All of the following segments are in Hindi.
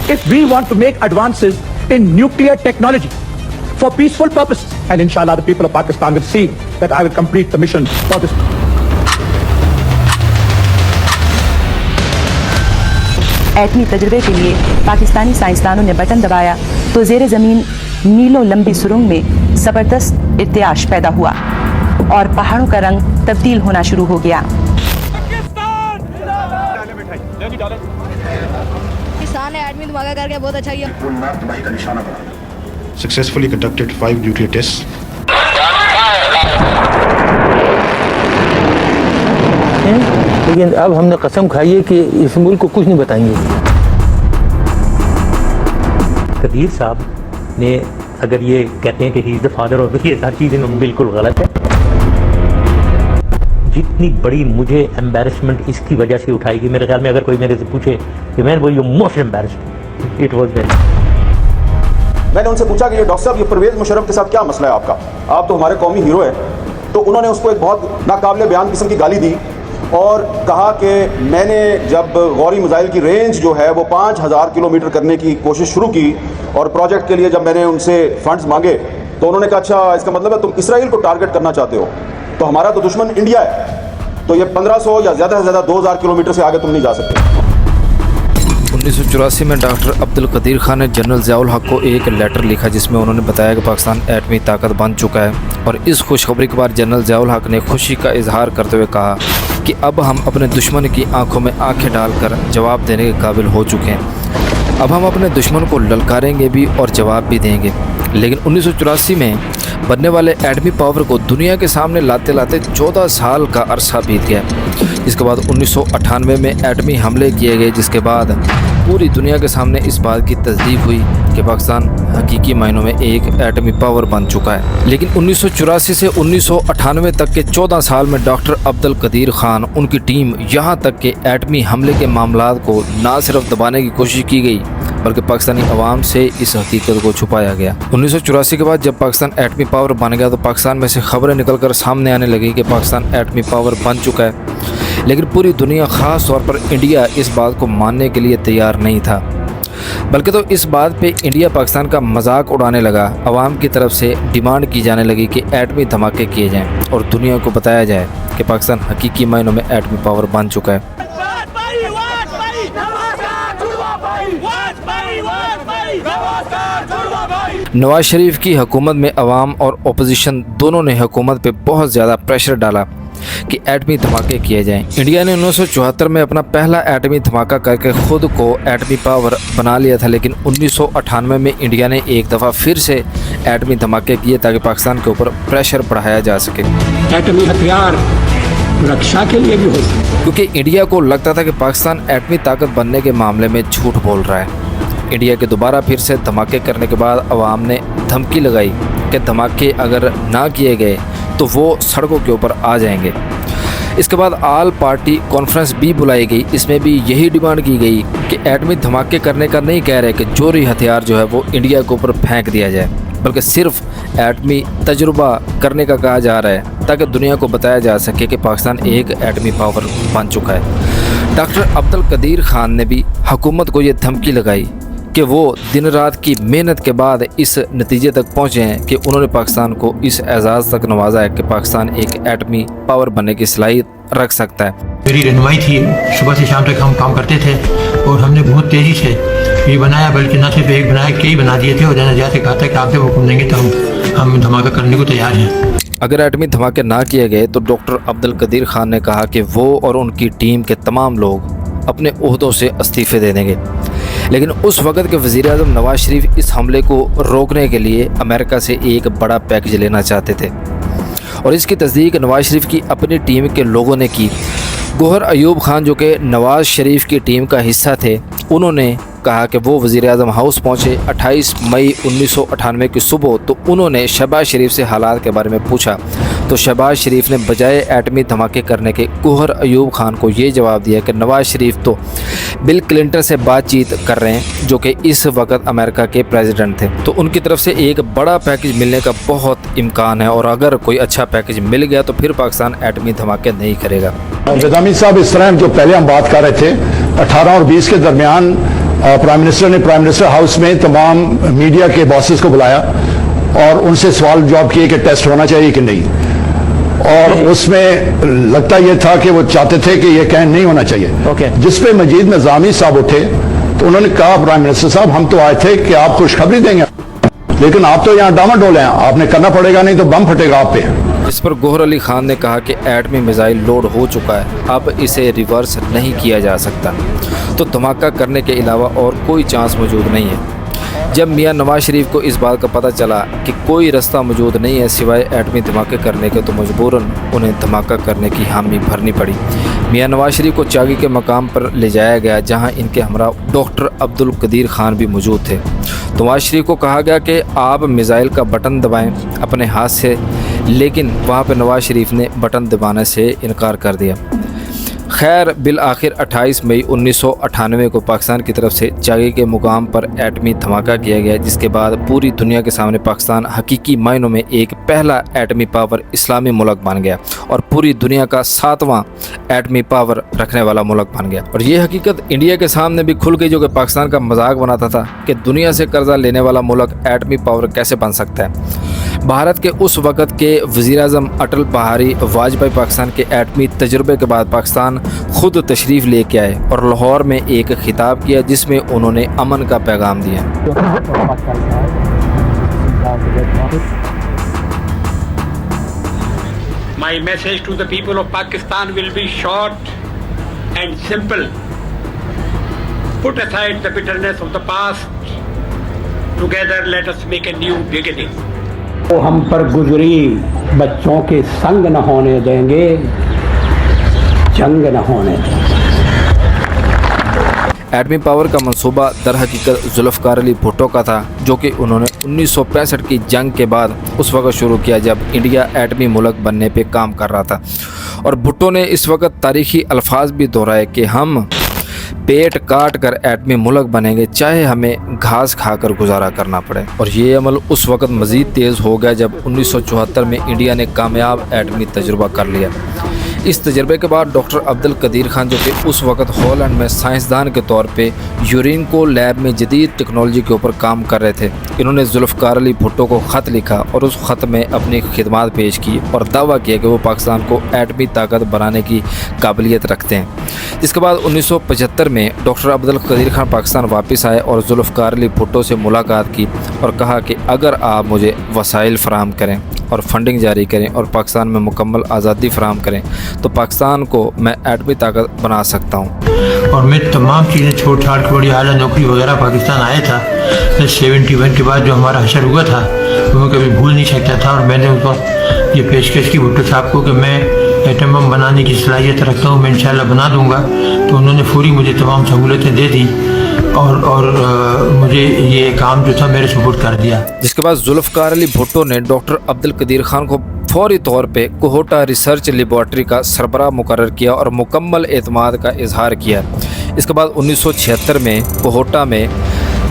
if we want to make advances in nuclear technology for peaceful purposes, and inshallah the people of Pakistan will see that I will complete the mission for this. एटमी तजर्बे के लिए पाकिस्तानी साइंसदानों ने बटन दबाया तो ज़ेरे ज़मीन मीलों लंबी सुरंग में ज़बरदस्त इर्तियाश पैदा हुआ और पहाड़ों का रंग तब्दील होना शुरू हो गया। किसान ने एटमी धमाका करके बहुत अच्छा किया। Successfully conducted 5 nuclear tests. लेकिन अब हमने कसम खाई है कि इस मुल्क को कुछ नहीं बताएंगे। कदीर साहब ने अगर ये कहते हैं कि he is the father of, ये सारी चीज़ें बिल्कुल गलत है। जितनी बड़ी मुझे एम्बैरेसमेंट इसकी वजह से उठाएगी, मेरे ख्याल में अगर कोई मेरे से पूछे कि मैं वो most embarrassed, it was that. मैंने उनसे पूछा कि ये डॉक्टर साहब, ये परवेज़ मुशर्रफ के साथ क्या मसला है आपका, आप तो हमारे कौमी हीरो हैं। तो उन्होंने उसको एक बहुत नाकाबिले बयान किस्म की गाली दी और कहा कि मैंने जब गौरी मिसाइल की रेंज जो है वो 5000 किलोमीटर करने की कोशिश शुरू की और प्रोजेक्ट के लिए जब मैंने उनसे फंड्स मांगे तो उन्होंने कहा अच्छा इसका मतलब है तुम इसराइल को टारगेट करना चाहते हो, तो हमारा तो दुश्मन इंडिया है, तो ये 1500 या ज़्यादा से ज़्यादा 2000 किलोमीटर से आगे तुम नहीं जा सकते। 1984 में डॉक्टर अब्दुल कदीर खान ने जनरल ज़ियाउल हक को एक लेटर लिखा जिसमें उन्होंने बताया कि पाकिस्तान एटमी ताकत बन चुका है। और इस खुशखबरी के बाद जनरल ज़ियाउल हक ने खुशी का इजहार करते हुए कहा कि अब हम अपने दुश्मन की आंखों में आंखें डालकर जवाब देने के काबिल हो चुके हैं। अब हम अपने दुश्मन को ललकारेंगे भी और जवाब भी देंगे। लेकिन 1984 में बनने वाले एटमी पावर को दुनिया के सामने लाते लाते 14 साल का अरसा बीत गया। इसके बाद 1998 में एटमी हमले किए गए, जिसके बाद पूरी दुनिया के सामने इस बात की तस्दीक हुई कि पाकिस्तान हकीकी मायनों में एक एटमी पावर बन चुका है। लेकिन 1984 से 1998 तक के 14 साल में डॉक्टर अब्दुल कदीर खान, उनकी टीम, यहाँ तक के एटमी हमले के मामलात को ना सिर्फ दबाने की कोशिश की गई बल्कि पाकिस्तानी अवाम से इस हकीकत को छुपाया गया। 1984 के बाद जब पाकिस्तान एटमी पावर बन गया तो पाकिस्तान में से खबरें निकलकर सामने आने लगी कि पाकिस्तान एटमी पावर बन चुका है। लेकिन पूरी दुनिया, ख़ास तौर पर इंडिया, इस बात को मानने के लिए तैयार नहीं था, बल्कि तो इस बात पे इंडिया पाकिस्तान का मजाक उड़ाने लगा। अवाम की तरफ से डिमांड की जाने लगी कि एटमी धमाके किए जाएं और दुनिया को बताया जाए कि पाकिस्तान हकीकी मायनों में एटमी पावर बन चुका है। नवाज शरीफ की हुकूमत में अवाम और ओपोजिशन दोनों ने हुकूमत पे बहुत ज़्यादा प्रेशर डाला कि एटमी धमाके किए जाएं। इंडिया ने 1974 में अपना पहला एटमी धमाका करके ख़ुद को एटमी पावर बना लिया था, लेकिन 1998 में इंडिया ने एक दफ़ा फिर से एटमी धमाके किए ताकि पाकिस्तान के ऊपर प्रेशर बढ़ाया जा सके। एटमी हथियार रक्षा के लिए भी हो सकते, क्योंकि इंडिया को लगता था कि पाकिस्तान एटमी ताकत बनने के मामले में झूठ बोल रहा है। इंडिया के दोबारा फिर से धमाके करने के बाद अवाम ने धमकी लगाई कि धमाके अगर ना किए गए तो वो सड़कों के ऊपर आ जाएंगे। इसके बाद ऑल पार्टी कॉन्फ्रेंस भी बुलाई गई। इसमें भी यही डिमांड की गई कि एटमी धमाके करने का नहीं कह रहे कि जोरी हथियार जो है वो इंडिया के ऊपर फेंक दिया जाए, बल्कि सिर्फ एटमी तजुर्बा करने का कहा जा रहा है ताकि दुनिया को बताया जा सके कि पाकिस्तान एक एटमी पावर बन चुका है। डॉक्टर अब्दुल कदीर खान ने भी हुकूमत को ये धमकी लगाई कि वो दिन रात की मेहनत के बाद इस नतीजे तक पहुँचे हैं कि उन्होंने पाकिस्तान को इस एजाज़ तक नवाजा है कि पाकिस्तान एक एटमी पावर बनने की सलाहियत रख सकता है। मेरी रहनुमाई थी, सुबह से शाम तक हम काम करते थे और हमने बहुत तेज़ी से ये बनाया, बल्कि न सिर्फ एक बनाया, कई बना दिए थे और जैसे कहा था कि आप जब हुक्म देंगे तो हम धमाका करने को तैयार हैं। अगर एटमी धमाके ना किए गए तो डॉक्टर अब्दुल कदीर खान ने कहा कि वो और उनकी टीम के तमाम लोग अपने ओहदों से इस्तीफ़े दे देंगे। लेकिन उस वक़्त के वज़ीर आज़म नवाज शरीफ इस हमले को रोकने के लिए अमेरिका से एक बड़ा पैकेज लेना चाहते थे और इसकी तस्दीक नवाज शरीफ की अपनी टीम के लोगों ने की। गौहर अयूब खान, जो कि नवाज शरीफ की टीम का हिस्सा थे, उन्होंने कहा कि वो वज़ीर आज़म हाउस पहुँचे 28 मई 1998 की सुबह। तो उन्होंने शहबाज शरीफ से हालात के बारे में पूछा तो शहबाज शरीफ ने बजाय एटमी धमाके करने के गौहर अयूब खान को ये जवाब दिया कि नवाज शरीफ तो बिल क्लिंटन से बातचीत कर रहे हैं, जो कि इस वक्त अमेरिका के प्रेसिडेंट थे, तो उनकी तरफ से एक बड़ा पैकेज मिलने का बहुत इम्कान है और अगर कोई अच्छा पैकेज मिल गया तो फिर पाकिस्तान एटमी धमाके नहीं करेगा। निज़ामी साहब, इस तरह जो पहले हम बात कर रहे थे 18 और 20 के दरमियान प्राइम मिनिस्टर ने प्राइम मिनिस्टर हाउस में तमाम मीडिया के बॉसेस को बुलाया और उनसे सवाल जवाब किए कि टेस्ट होना चाहिए कि नहीं, और उसमें लगता यह था कि वो चाहते थे कि यह कैन नहीं होना चाहिए। जिस पे मजीद निजामी साहब उठे तो उन्होंने कहा, प्राइम मिनिस्टर साहब हम तो आए थे कि आप खुशखबरी देंगे, लेकिन आप तो यहाँ डामाडोल हैं, आपने करना पड़ेगा नहीं तो बम फटेगा आप पे। इस पर गौहर अली खान ने कहा कि एटमी मिसाइल लोड हो चुका है, अब इसे रिवर्स नहीं किया जा सकता, तो धमाका करने के अलावा और कोई चांस मौजूद नहीं है। जब मियां नवाज शरीफ को इस बात का पता चला कि कोई रास्ता मौजूद नहीं है सिवाय एटमी धमाके करने के, तो मजबूरन उन्हें धमाका करने की हामी भरनी पड़ी। मियां नवाज शरीफ को चागी के मकाम पर ले जाया गया, जहां इनके हमरा डॉक्टर अब्दुल कदीर खान भी मौजूद थे। नवाज शरीफ को कहा गया कि आप मिसाइल का बटन दबाएं अपने हाथ से, लेकिन वहां पर नवाज शरीफ ने बटन दबाने से इनकार कर दिया। खैर बिल आखिर 28 मई 1998 को पाकिस्तान की तरफ से चागी के मुकाम पर एटमी धमाका किया गया, जिसके बाद पूरी दुनिया के सामने पाकिस्तान हकीकी मायनों में एक पहला एटमी पावर इस्लामी मुल्क बन गया और पूरी दुनिया का 7वां एटमी पावर रखने वाला मुल्क बन गया। और ये हकीकत इंडिया के सामने भी खुल गई, जो कि पाकिस्तान का मजाक बनाता था कि दुनिया से कर्जा लेने वाला मुल्क एटमी पावर कैसे बन सकता है। भारत के उस वक़्त के वज़ीर-ए-आज़म अटल बिहारी वाजपेयी पाकिस्तान के एटमी तजुर्बे के बाद पाकिस्तान खुद तशरीफ़ लेके आए और लाहौर में एक खिताब किया, जिसमें उन्होंने अमन का पैगाम दिया। My message to the people of Pakistan will be short and simple. Put aside the bitterness of the past. Together let us make a new beginning. वो हम पर गुजरी बच्चों के संग न होने देंगे, जंग न होने देंगे। एटमी पावर का मंसूबा दर हकीकत जुल्फ़कार अली भुट्टो का था, जो कि उन्होंने 1965 की जंग के बाद उस वक्त शुरू किया जब इंडिया एटमी मुल्क बनने पे काम कर रहा था। और भुट्टो ने इस वक्त तारीख़ी अल्फाज भी दोहराए कि हम पेट काट कर एटमी मुल्क बनेंगे, चाहे हमें घास खाकर गुजारा करना पड़े। और ये अमल उस वक्त मज़ीद तेज़ हो गया जब 1974 में इंडिया ने कामयाब एटमी तजुर्बा कर लिया। इस तजर्बे के बाद डॉक्टर अब्दुल कदीर खान, जो कि उस वक्त हॉलैंड में साइंसदान के तौर पे यूरेनिको लैब में जदीद टेक्नोलॉजी के ऊपर काम कर रहे थे, इन्होंने जुल्फ़कार अली भुट्टो को ख़त लिखा और उस ख़त में अपनी खिदमत पेश की और दावा किया कि वो पाकिस्तान को एटमी ताकत बनाने की काबिलियत रखते हैं। जिसके बाद 1975 में डॉक्टर अब्दुल कदीर खान पाकिस्तान वापस आए और जुल्फ़कार अली भुट्टो से मुलाकात की और कहा कि अगर आप मुझे वसाइल फ़राहम करें और फंडिंग जारी करें और पाकिस्तान में मुकम्मल आज़ादी फ़राहम करें तो पाकिस्तान को मैं एटमी ताकत बना सकता हूँ। और मैं तमाम चीज़ें छोड़ छाड़ के बड़ी आला नौकरी वगैरह पाकिस्तान आया था। 71 के बाद जो हमारा हशर हुआ था वो मैं कभी भूल नहीं सकता था। और मैंने उनको ये पेशकश की भुट्टो साहब को कि मैं एटम बम बनाने की सलाहियत रखता हूँ, मैं इंशाल्लाह बना दूँगा। तो उन्होंने पूरी मुझे तमाम सहूलतें दे दी और मुझे ये काम जो था मेरे सुपुर्द कर दिया। जिसके बाद जुल्फ़कार अली भुट्टो ने डॉक्टर अब्दुल कदीर खान को फौरी तौर पे कोहोटा रिसर्च लेबॉर्ट्री का सरबराह मुकर्रर किया और मुकम्मल एतमाद का इजहार किया। इसके बाद 1976 में कोहोटा में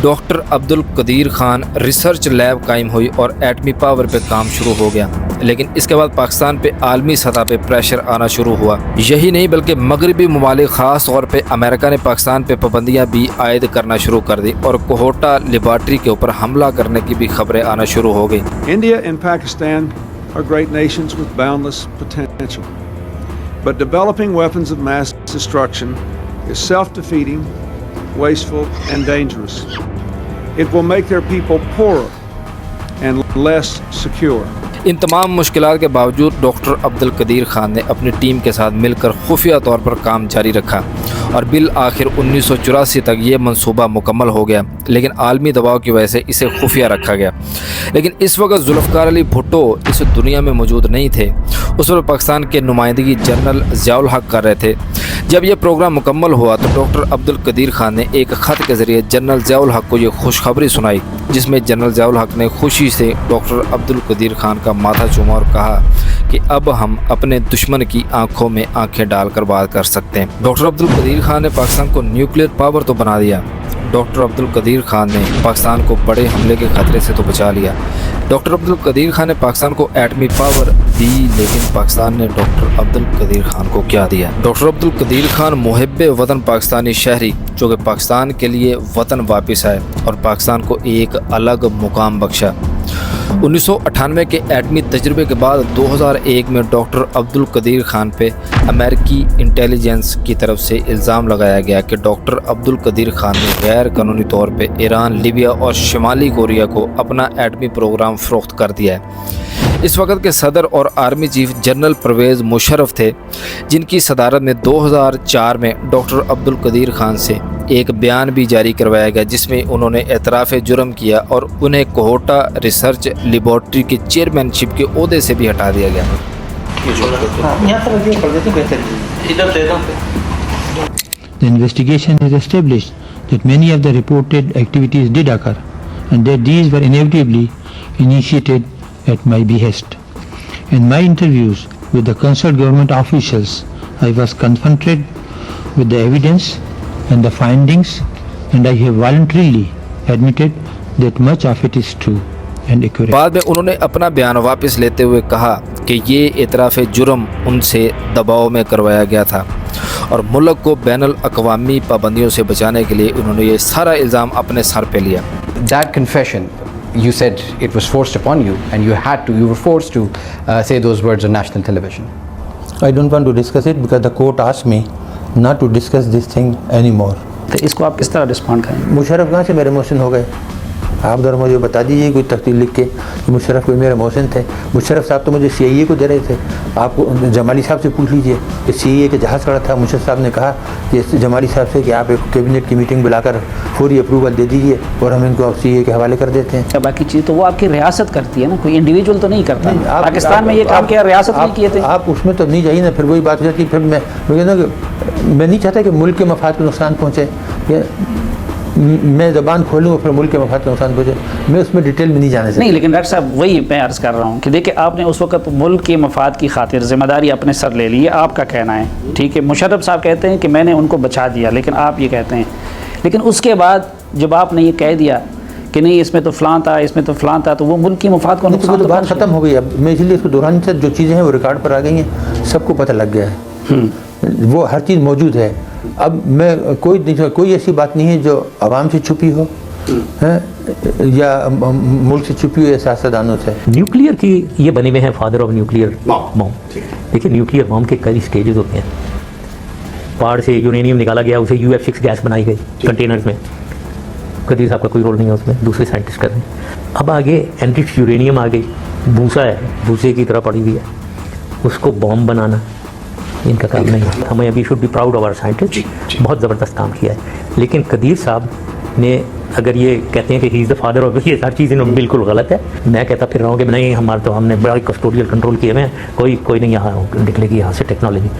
doctor Abdul Qadeer Khan research lab कायम हुई और एटमी पावर पे काम शुरू हो गया। लेकिन इसके बाद पाकिस्तान पे आलमी सतह पे प्रेशर आना शुरू हुआ। यही नहीं बल्कि मगरबी ममालिक ख़ास तौर पे अमेरिका ने पाकिस्तान पे पाबंदियाँ भी आयद करना शुरू कर दी और कोहोटा लेबॉर्ट्री के ऊपर हमला करने की भी खबरें आना शुरू हो गई। India and Pakistan are great nations with boundless potential, but developing weapons of mass destruction is self-defeating, wasteful and dangerous. It will make their people poorer and less secure. इन तमाम मुश्किलात के बावजूद डॉक्टर अब्दुल कदीर खान ने अपनी टीम के साथ मिलकर खुफिया तौर पर काम जारी रखा और बिल आखिर 1984 तक ये मंसूबा मुकम्मल हो गया, लेकिन आलमी दबाव की वजह से इसे खुफिया रखा गया। लेकिन इस वक्त जुल्फ़कार अली भुट्टो इस दुनिया में मौजूद नहीं थे। उस वक्त पाकिस्तान के नुमाइंदगी जनरल ज़ियाउल हक कर रहे थे। जब यह प्रोग्राम मुकम्मल हुआ तो डॉक्टर अब्दुल कदीर खान ने एक ख़त के ज़रिए जनरल ज़ियाउल हक को ये खुशखबरी सुनाई, जिसमें जनरल ज़ियाउल हक ने खुशी से डॉक्टर अब्दुल कदीर खान का माथा चूमा और कहा कि अब हम अपने दुश्मन की आंखों में आंखें डालकर बात कर सकते हैं। डॉक्टर अब्दुल कदीर खान ने पाकिस्तान को न्यूक्लियर पावर तो बना दिया, डॉक्टर अब्दुल कदीर खान ने पाकिस्तान को बड़े हमले के खतरे से तो बचा लिया, डॉक्टर अब्दुल कदीर खान ने पाकिस्तान को एटमी पावर दी, लेकिन पाकिस्तान ने डॉक्टर अब्दुल कदीर खान को क्या दिया? डॉक्टर अब्दुल कदीर खान मुहिब्बे वतन पाकिस्तानी शहरी जो कि पाकिस्तान के लिए वतन वापस आए और पाकिस्तान को एक अलग मुकाम बख्शा। 1998 के एटमी तजर्बे के बाद 2001 में डॉक्टर अब्दुल कदीर खान पे अमेरिकी इंटेलिजेंस की तरफ से इल्ज़ाम लगाया गया कि डॉक्टर अब्दुल कदीर खान ने गैर कानूनी तौर पे ईरान, लीबिया और शुमाली कोरिया को अपना एटमी प्रोग्राम फ़रोख्त कर दिया है। इस वक्त के सदर और army chief general Pervez Musharraf थे, जिनकी सदारत में 2004 में डॉक्टर अब्दुल कदीर खान से एक बयान भी जारी करवाया गया, जिसमें उन्होंने एतराफ़ जुर्म किया और उन्हें कोहोटा रिसर्च लेबॉर्ट्री के चेयरमैनशिप के ओहदे से भी हटा दिया गया। The investigation has established that many of the reported activities did occur and that these were inevitably initiated at my behest. In my interviews with the concerned government officials, I was confronted with the evidence and the findings, and I have voluntarily admitted that much of it is true and accurate. बाद में उन्होंने अपना बयान वापस लेते हुए कहा कि ये इतराफ़ जुर्म उनसे दबाव में करवाया गया था और मुल्क को बैनुल अक़वामी पाबंदियों से बचाने के लिए उन्होंने ये सारा इल्ज़ाम अपने सर पे लिया। That confession, you said it was forced upon you and you were forced to say those words on national television. I don't want to discuss it because the court asked me not to discuss this thing anymore. तो इसको आप किस तरह रिस्पॉन्ड करेंगे? मुशर्रफ कहाँ से मेरे मोहसिन हो गए? आप जरा मुझे बता दीजिए कोई तख्तीर लिख के कि मुशर्रफ कोई मेरे मोहसिन थे। मुशर्रफ साहब तो मुझे CIA को दे रहे थे। आपको जमाली साहब से पूछ लीजिए कि CIA के जहाज़ खड़ा था, मुशर्रफ साहब ने कहा कि जमाली साहब से कि आप एक कैबिनेट की मीटिंग बुलाकर फौरी अप्रूवल दे दीजिए और हम इनको CIA के हवाले कर देते हैं। बाकी चीज़ तो वो आपकी रियासत करती है ना, कोई इंडिविजुअल तो नहीं करता। पाकिस्तान में ये काम किया, रियासत नहीं किए थे। आप उसमें तो नहीं जाइए ना, फिर वही बात हो जाती। फिर मैं नहीं चाहता कि मुल्क के मफाद को नुकसान पहुँचे। मैं ज़बान खोलूँ और फिर मुल्क के मफाद को नुकसान पहुँचे, मैं उसमें डिटेल में नहीं जाने से। नहीं, लेकिन डॉक्टर साहब वही मैं अर्ज़ कर रहा हूँ कि देखिए आपने उस वक्त मुल्क के मफाद की खातिर ज़िम्मेदारी अपने सर ले ली है, आपका कहना है, ठीक है। मुशर्रफ साहब कहते हैं कि मैंने उनको बचा दिया, लेकिन आप ये कहते हैं। लेकिन उसके बाद जब आपने ये कह दिया कि नहीं इसमें तो फ़लाँ था, इसमें तो फ़लाँ था, तो वो मुल्क की मफाद को नुकसान तो बात ख़त्म हो गई। अब मैं इसलिए इसको दोहराने से जो चीज़ें हैं वो रिकॉर्ड पर आ गई हैं, सबको पता लग गया है, वो हर चीज़ मौजूद है। अब मैं कोई ऐसी बात नहीं है जो आवाम से छुपी हो है या मुल्क से छुपी हो या सियासतदानों से। न्यूक्लियर की ये बने हुए हैं फादर ऑफ न्यूक्लियर बॉम्ब। देखिए न्यूक्लियर बॉम्ब के कई स्टेजेस होते हैं। पहाड़ से यूरेनियम निकाला गया, उसे UF6 गैस बनाई गई कंटेनर्स में। कदीर साहब का कोई रोल नहीं है उसमें, दूसरे साइंटिस्ट कर रहे हैं। अब आगे एनरिच्ड यूरेनियम आ गई, भूसा है, भूसे की तरह पड़ी हुई है, उसको बॉम्ब बनाना इनका काम नहीं है। हमें अभी should be proud of our scientist, बहुत ज़बरदस्त काम किया है। लेकिन कदीर साहब ने अगर ये कहते हैं कि he is the father of, ये सारी चीज़ें बिल्कुल गलत है। मैं कहता फिर रहा हूँ कि नहीं हमारे तो हमने बड़ा कस्टोडियल कंट्रोल किए हुए हैं, कोई नहीं यहाँ निकलेगी यहाँ से टेक्नोलॉजी।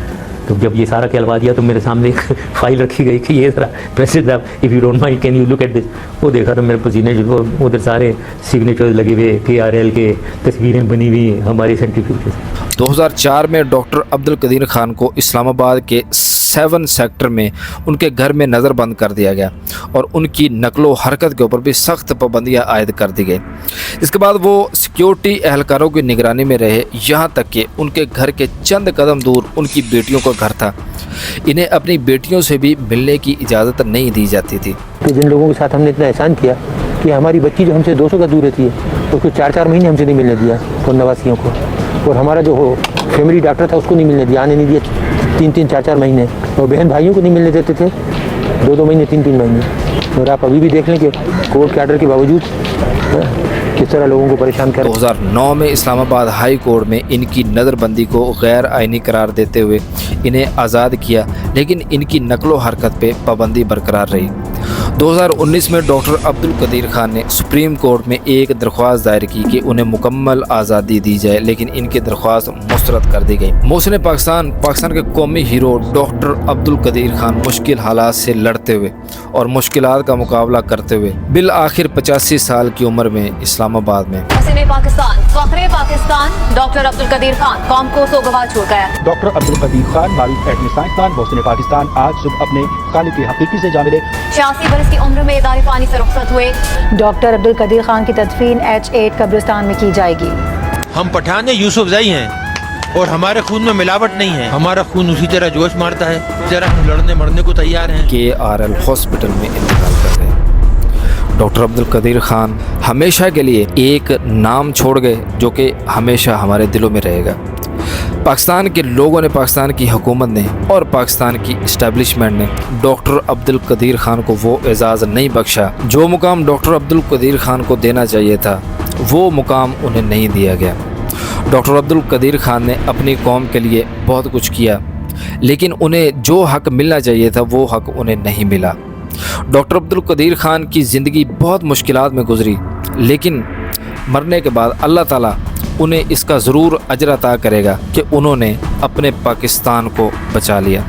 तो जब ये सारा कहलवा दिया तो मेरे सामने एक फाइल रखी गई कि ये सारा प्रेसिडेंट साहब if you don't mind can you look at this. वो देखा तो मेरे पसीने जो उधर सारे सिग्नेचर्स लगे हुए, KRL के तस्वीरें बनी हुई हमारी सेंट्रीफ्यूज। 2004 में डॉक्टर अब्दुल कदीर खान को इस्लामाबाद के 7 सेक्टर में उनके घर में नज़रबंद कर दिया गया और उनकी नकलो हरकत के ऊपर भी सख्त पाबंदियाँ आयद कर दी गई। इसके बाद वो सिक्योरिटी एहलकारों की निगरानी में रहे, यहाँ तक कि उनके घर के चंद कदम दूर उनकी बेटियों का घर था। इन्हें अपनी बेटियों से भी मिलने की इजाज़त नहीं दी जाती थी। तो जिन लोगों के साथ हमने इतना एहसान किया कि हमारी बच्ची जो हमसे 200 का दूर रहती है उसको 4-4 महीने हमसे नहीं मिलने दिया उन नवासियों को, और हमारा जो फैमिली डॉक्टर था उसको नहीं मिलने दिया, आने नहीं दिया 3-3, 4-4 महीने, और बहन भाइयों को नहीं मिलने देते थे 2-2 महीने, 3-3 महीने। और आप अभी भी देख लें कि कोर्ट के आर्डर के बावजूद किस तरह लोगों को परेशान कर। 2009 में इस्लामाबाद हाई कोर्ट में इनकी नज़रबंदी को गैर आइनी करार देते हुए इन्हें आज़ाद किया, लेकिन इनकी नकलो हरकत पे पाबंदी बरकरार रही। 2019 में डॉक्टर अब्दुल कदीर खान ने सुप्रीम कोर्ट में एक दरख्वास्त दायर की कि उन्हें मुकम्मल आज़ादी दी जाए, लेकिन इनकी दरख्वास्त मुस्तरद कर दी गई। मोहसिन पाकिस्तान के कौमी हीरो डॉक्टर अब्दुल कदीर खान मुश्किल हालात से लड़ते हुए और मुश्किलात का मुकाबला करते हुए बिल आखिर 85 साल की उम्र में इस्लामाबाद में पाकिस्तान फखरे पाकिस्तान डॉक्टर अब्दुल कदीर खान कौम को सोगवार छोड़ गया। डॉक्टर अब्दुल कदीर खान मारूफ एटमी साइंसदान मोहसिन पाकिस्तान आज सुबह अपने खालिक हकीकी से जा मिले। 86 बरस की उम्र में दार पानी से रुखसत हुए। डॉक्टर अब्दुल कदीर खान की तदफीन H8 कब्रिस्तान में की जाएगी। हम पठान यूसुफजई हैं और हमारे खून में मिलावट नहीं है, हमारा खून उसी तरह जोश मारता है, जरा हम लड़ने मरने को तैयार हैं। KRL हॉस्पिटल में इंतकाल कर गए। डॉक्टर अब्दुल कदीर खान हमेशा के लिए एक नाम छोड़ गए जो कि हमेशा हमारे दिलों में रहेगा। पाकिस्तान के लोगों ने, पाकिस्तान की हुकूमत ने और पाकिस्तान की इस्टेब्लिशमेंट ने डॉक्टर अब्दुल कदीर खान को वो एजाज़ नहीं बख्शा जो मुकाम डॉक्टर अब्दुल कदीर खान को देना चाहिए था, वो मुकाम उन्हें नहीं दिया गया। डॉक्टर अब्दुल कदीर खान ने अपनी कौम के लिए बहुत कुछ किया, लेकिन उन्हें जो हक़ मिलना चाहिए था वो हक़ उन्हें नहीं मिला। डॉक्टर अब्दुल कदीर खान की ज़िंदगी बहुत मुश्किलात में गुजरी, लेकिन मरने के बाद अल्लाह ताला उन्हें इसका ज़रूर अजर अता करेगा कि उन्होंने अपने पाकिस्तान को बचा लिया।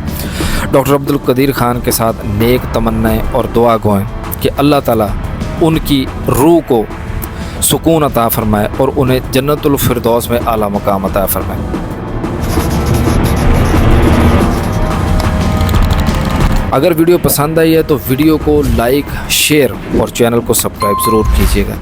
डॉक्टर अब्दुल कदीर खान के साथ नेक तमन्नाएं और दुआ गोएं कि अल्लाह ताला उनकी रूह को सुकून अता फ़रमाए और उन्हें जन्नतुल फिरदौस में आला मकाम अता फ़रमाए। अगर वीडियो पसंद आई है तो वीडियो को लाइक, शेयर और चैनल को सब्सक्राइब ज़रूर कीजिएगा।